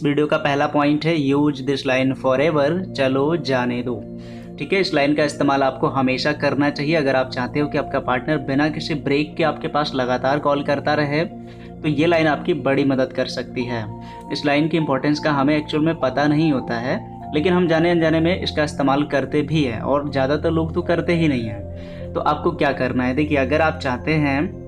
Video का पहला point है यूज दिस लाइन फॉरएवर, चलो जाने दो। ठीक है, इस लाइन का इस्तेमाल आपको हमेशा करना चाहिए अगर आप चाहते हो कि आपका पार्टनर बिना किसी ब्रेक के आपके पास लगातार कॉल करता रहे, तो ये लाइन आपकी बड़ी मदद कर सकती है। इस लाइन की इंपॉर्टेंस का हमें एक्चुअल में पता नहीं होता है, लेकिन हम जाने अनजाने में इसका इस्तेमाल करते भी हैं और ज़्यादातर लोग तो करते ही नहीं हैं। तो आपको क्या करना है, देखिए अगर आप चाहते हैं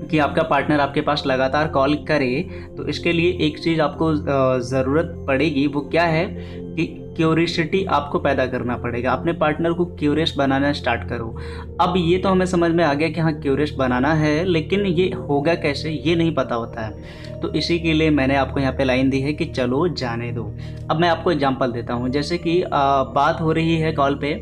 कि आपका पार्टनर आपके पास लगातार कॉल करे, तो इसके लिए एक चीज़ आपको ज़रूरत पड़ेगी। वो क्या है कि क्यूरियोसिटी आपको पैदा करना पड़ेगा। अपने पार्टनर को क्यूरियस बनाना स्टार्ट करो। अब ये तो हमें समझ में आ गया कि हाँ क्यूरियस बनाना है, लेकिन ये होगा कैसे ये नहीं पता होता है। तो इसी के लिए मैंने आपको यहाँ पे लाइन दी है कि चलो जाने दो। अब मैं आपको एग्जांपल देता हूँ, जैसे कि बात हो रही है कॉल पे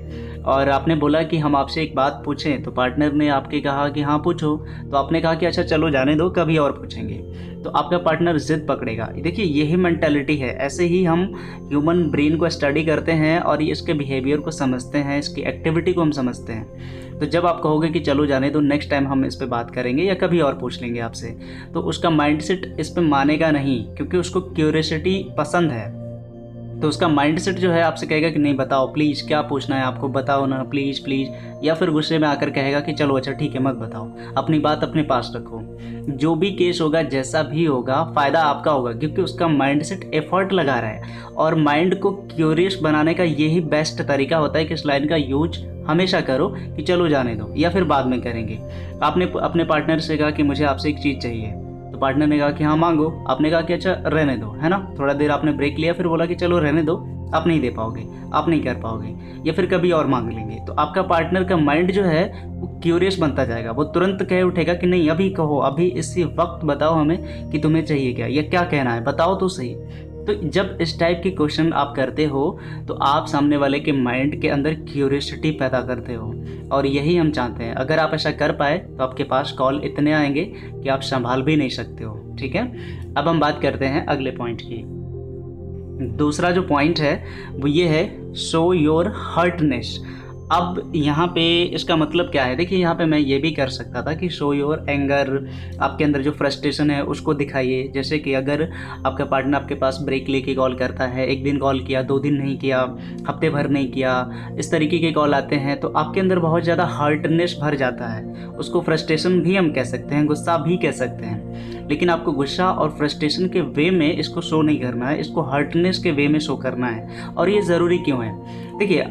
और आपने बोला कि हम आपसे एक बात पूछें, तो पार्टनर ने आपके कहा कि हाँ पूछो, तो आपने कहा कि अच्छा चलो जाने दो, कभी और पूछेंगे। तो आपका पार्टनर जिद पकड़ेगा। देखिए यही मेंटालिटी है, ऐसे ही हम ह्यूमन ब्रेन को स्टडी करते हैं और इसके बिहेवियर को समझते हैं, इसकी एक्टिविटी को हम समझते हैं। तो जब आप कहोगे कि चलो जाने दो, नेक्स्ट टाइम हम इस पे बात करेंगे या कभी और पूछ लेंगे आपसे, तो उसका माइंडसेट इस पे मानेगा नहीं, क्योंकि उसको क्यूरियोसिटी पसंद है। तो उसका माइंडसेट जो है आपसे कहेगा कि नहीं बताओ प्लीज़, क्या पूछना है आपको, बताओ ना प्लीज़ प्लीज़, या फिर गुस्से में आकर कहेगा कि चलो अच्छा ठीक है मत बताओ, अपनी बात अपने पास रखो। जो भी केस होगा, जैसा भी होगा, फ़ायदा आपका होगा, क्योंकि उसका माइंडसेट एफर्ट लगा रहा है। और माइंड को क्यूरियस बनाने का यही बेस्ट तरीका होता है कि इस लाइन का यूज हमेशा करो कि चलो जाने दो या फिर बाद में करेंगे। आपने अपने पार्टनर से कहा कि मुझे आपसे एक चीज़ चाहिए, तो पार्टनर ने कहा कि हाँ मांगो। आपने कहा कि अच्छा रहने दो, है ना, थोड़ा देर आपने ब्रेक लिया, फिर बोला कि चलो रहने दो, आप नहीं दे पाओगे, आप नहीं कर पाओगे, या फिर कभी और मांग लेंगे। तो आपका पार्टनर का माइंड जो है वो क्यूरियस बनता जाएगा। वो तुरंत कह उठेगा कि नहीं अभी कहो, अभी इसी वक्त बताओ हमें कि तुम्हें चाहिए क्या या क्या कहना है, बताओ तो सही। तो जब इस टाइप के क्वेश्चन आप करते हो तो आप सामने वाले के माइंड के अंदर क्यूरियोसिटी पैदा करते हो, और यही हम चाहते हैं। अगर आप ऐसा कर पाए तो आपके पास कॉल इतने आएंगे कि आप संभाल भी नहीं सकते हो। ठीक है, अब हम बात करते हैं अगले पॉइंट की। दूसरा जो पॉइंट है वो ये है शो योर हर्टनेस। अब यहाँ पे इसका मतलब क्या है, देखिए यहाँ पे मैं ये भी कर सकता था कि शो योर एंगर, आपके अंदर जो फ्रस्ट्रेशन है उसको दिखाइए। जैसे कि अगर आपका पार्टनर आपके पास ब्रेक लेके कॉल करता है, एक दिन कॉल किया, 2 दिन नहीं किया, हफ्ते भर नहीं किया, इस तरीके के कॉल आते हैं, तो आपके अंदर बहुत ज़्यादा हर्टनेस भर जाता है। उसको फ्रस्ट्रेशन भी हम कह सकते हैं, गुस्सा भी कह सकते हैं, लेकिन आपको गुस्सा और फ्रस्ट्रेशन के वे में इसको शो नहीं करना है, इसको हर्टनेस के वे में शो करना है। और ये ज़रूरी क्यों है, देखिए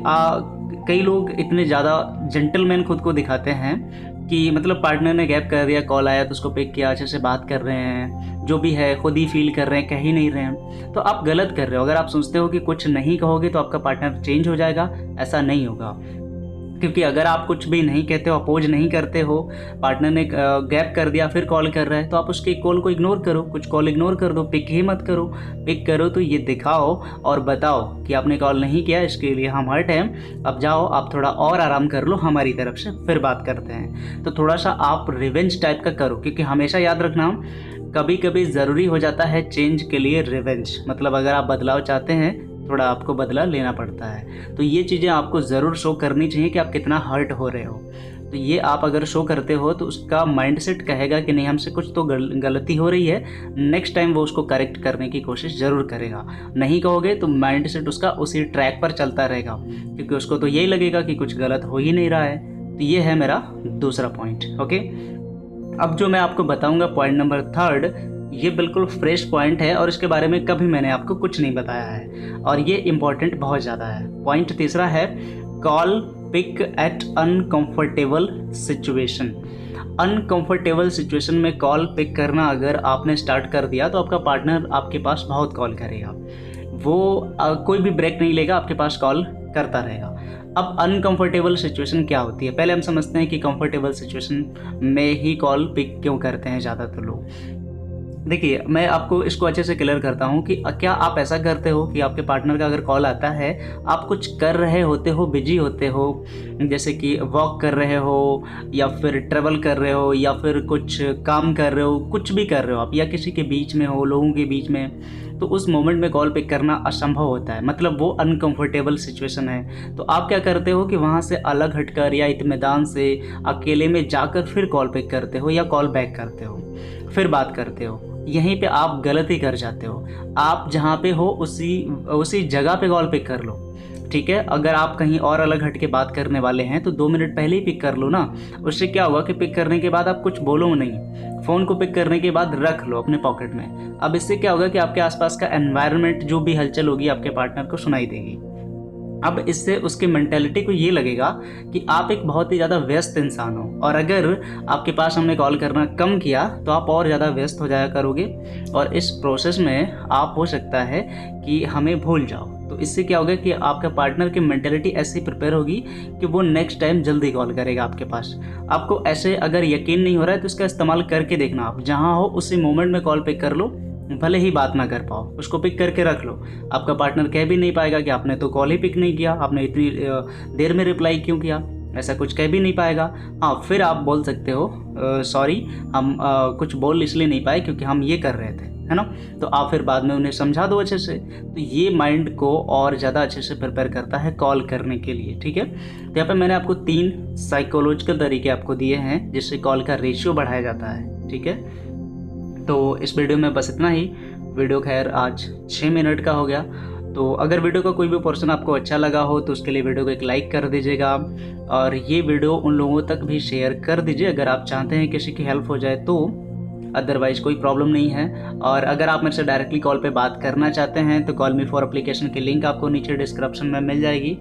कई लोग इतने ज़्यादा जेंटलमैन खुद को दिखाते हैं कि मतलब पार्टनर ने गैप कर दिया, कॉल आया तो उसको पिक किया, अच्छे से बात कर रहे हैं, जो भी है खुद ही फील कर रहे हैं, कह ही नहीं रहे हैं। तो आप गलत कर रहे हो। अगर आप सोचते हो कि कुछ नहीं कहोगे तो आपका पार्टनर चेंज हो जाएगा, ऐसा नहीं होगा। क्योंकि अगर आप कुछ भी नहीं कहते हो, अपोज नहीं करते हो, पार्टनर ने गैप कर दिया फिर कॉल कर रहा है, तो आप उसके कॉल को इग्नोर करो, कुछ कॉल इग्नोर कर दो, पिक ही मत करो। पिक करो तो ये दिखाओ और बताओ कि आपने कॉल नहीं किया, इसके लिए हम हर्ट हैं, अब जाओ आप थोड़ा और आराम कर लो हमारी तरफ से, फिर बात करते हैं। तो थोड़ा सा आप रिवेंज टाइप का करो, क्योंकि हमेशा याद रखना कभी कभी ज़रूरी हो जाता है चेंज के लिए रिवेंज। मतलब अगर आप बदलाव चाहते हैं, थोड़ा आपको बदला लेना पड़ता है। तो ये चीज़ें आपको ज़रूर शो करनी चाहिए कि आप कितना हर्ट हो रहे हो। तो ये आप अगर शो करते हो तो उसका माइंडसेट कहेगा कि नहीं हमसे कुछ तो गलती हो रही है, नेक्स्ट टाइम वो उसको करेक्ट करने की कोशिश ज़रूर करेगा। नहीं कहोगे तो माइंडसेट उसका उसी ट्रैक पर चलता रहेगा, क्योंकि उसको तो यही लगेगा कि कुछ गलत हो ही नहीं रहा है। तो ये है मेरा दूसरा पॉइंट। ओके, अब जो मैं आपको बताऊँगा पॉइंट नंबर 3, ये बिल्कुल फ्रेश पॉइंट है और इसके बारे में कभी मैंने आपको कुछ नहीं बताया है, और ये इम्पॉर्टेंट बहुत ज़्यादा है। पॉइंट 3 है call pick at uncomfortable situation. Uncomfortable situation में कॉल पिक करना अगर आपने स्टार्ट कर दिया तो आपका पार्टनर आपके पास बहुत कॉल करेगा। वो कोई भी ब्रेक नहीं लेगा, आपके पास कॉल करता रहेगा। अब अनकंफर्टेबल सिचुएशन क्या होती है, पहले हम समझते हैं कि कंफर्टेबल सिचुएशन में ही कॉल पिक क्यों करते हैं ज़्यादातर लोग। देखिए मैं आपको इसको अच्छे से क्लियर करता हूँ कि क्या आप ऐसा करते हो कि आपके पार्टनर का अगर कॉल आता है, आप कुछ कर रहे होते हो, बिजी होते हो, जैसे कि वॉक कर रहे हो या फिर ट्रैवल कर रहे हो या फिर कुछ काम कर रहे हो, कुछ भी कर रहे हो आप, या किसी के बीच में हो, लोगों के बीच में, तो उस मोमेंट में कॉल पिक करना असंभव होता है, मतलब वो अनकंफर्टेबल सिचुएशन है। तो आप क्या करते हो कि वहाँ से अलग हटकर या इत्मीनान से अकेले में जाकर फिर कॉल पिक करते हो या कॉल बैक करते हो, फिर बात करते हो। यहीं पे आप गलती कर जाते हो। आप जहाँ पे हो उसी जगह पे कॉल पिक कर लो, ठीक है। अगर आप कहीं और अलग हट के बात करने वाले हैं तो 2 मिनट पहले ही पिक कर लो ना। उससे क्या होगा कि पिक करने के बाद आप कुछ बोलो नहीं, फ़ोन को पिक करने के बाद रख लो अपने पॉकेट में। अब इससे क्या होगा कि आपके आसपास का एनवायरनमेंट जो भी हलचल होगी आपके पार्टनर को सुनाई देगी। अब इससे उसकी मेंटेलिटी को ये लगेगा कि आप एक बहुत ही ज़्यादा व्यस्त इंसान हो, और अगर आपके पास हमने कॉल करना कम किया तो आप और ज़्यादा व्यस्त हो जाया करोगे, और इस प्रोसेस में आप हो सकता है कि हमें भूल जाओ। तो इससे क्या होगा कि आपका पार्टनर की मेंटेलिटी ऐसी प्रिपेयर होगी कि वो नेक्स्ट टाइम जल्दी कॉल करेगा आपके पास। आपको ऐसे अगर यकीन नहीं हो रहा है तो इसका इस्तेमाल करके देखना। आप जहाँ हो उसी मोमेंट में कॉल पिक कर लो, भले ही बात ना कर पाओ, उसको पिक करके रख लो। आपका पार्टनर कह भी नहीं पाएगा कि आपने तो कॉल ही पिक नहीं किया, आपने इतनी देर में रिप्लाई क्यों किया, ऐसा कुछ कह भी नहीं पाएगा। हाँ, फिर आप बोल सकते हो सॉरी, हम कुछ बोल इसलिए नहीं पाए क्योंकि हम ये कर रहे थे, है ना। तो आप फिर बाद में उन्हें समझा दो अच्छे से। तो ये माइंड को और ज़्यादा अच्छे से प्रिपेयर करता है कॉल करने के लिए, ठीक है। तो यहाँ पे मैंने आपको 3 साइकोलॉजिकल तरीके आपको दिए हैं जिससे कॉल का रेशियो बढ़ाया जाता है, ठीक है। तो इस वीडियो में बस इतना ही। वीडियो खैर आज 6 मिनट का हो गया। तो अगर वीडियो का कोई भी पोर्शन आपको अच्छा लगा हो तो उसके लिए वीडियो को एक लाइक कर दीजिएगा, और ये वीडियो उन लोगों तक भी शेयर कर दीजिए अगर आप चाहते हैं किसी की हेल्प हो जाए तो। अदरवाइज़ कोई प्रॉब्लम नहीं है। और अगर आप मेरे से डायरेक्टली कॉल पे बात करना चाहते हैं तो कॉल मी फॉर एप्लीकेशन की लिंक आपको नीचे डिस्क्रिप्शन में मिल जाएगी,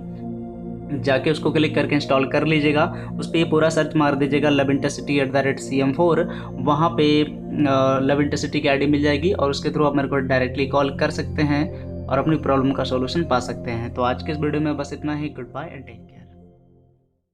जाके उसको क्लिक करके इंस्टॉल कर लीजिएगा। उस पर ये पूरा सर्च मार दीजिएगा lovintercity@CM4, वहाँ पे लविंटरसिटी की आईडी मिल जाएगी, और उसके थ्रू आप मेरे को डायरेक्टली कॉल कर सकते हैं और अपनी प्रॉब्लम का सॉल्यूशन पा सकते हैं। तो आज के इस वीडियो में बस इतना ही। Good bye and take care.